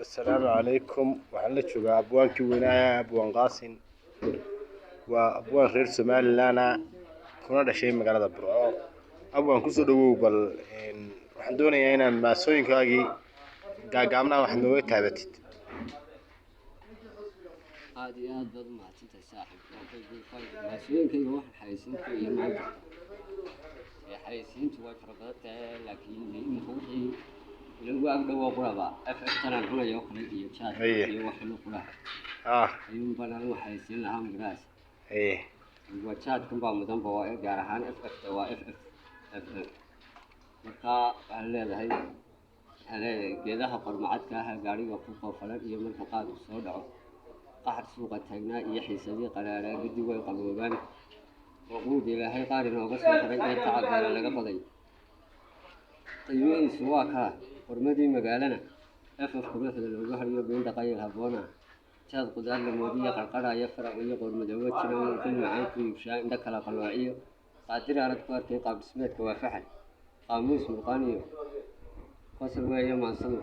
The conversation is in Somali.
السلام عليكم وحنا جوجا أبوان كوينايا أبوان قاسين وأبوان غير سومالي لنا كنا دشين مقالة برو أبوان كسر دو بل waxaan doonayaa inaan maasooyinkaagii gaagaabnaa wax nooga taabatid aad iyo aad baad mahadsantahay saaxiib maasooyinkayga waxaan xayeysiinta iyo maanta xayeysiintu way fara badan tahay laakiin imika wixii lagu agdhowo quraba ff tanaan cunayo kale iyo jaad iyo wax la quraha ayuun baan anigu xayeysiin lahaa magaraas waa jaadkan baa mudanba waa gaar ahaan ff waa ff marka waxaan leedahay geedaha qormacadka ah gaariga ku qoofalan iyo marka qaad soo dhaco qaxar suuqa taagnaa iyo xiisadii qaraara gudi way qaboobaan oo quud ilaahay qaar inooga soo taray ee tacabbeela laga baday qiimihiisu waa kaa qormadii magaalana ff quruxda loogu hariyo beenta qayl habboona jaad qudaar la moodiya qarqarhaya faraq iyo qoormadooba jiran dil macaan ku iibshaa indha kala qaloociyo qaadir aanad ku arkay qaab dhismeedka waa faxal قاموس مرقاني فصل ويا ما صنع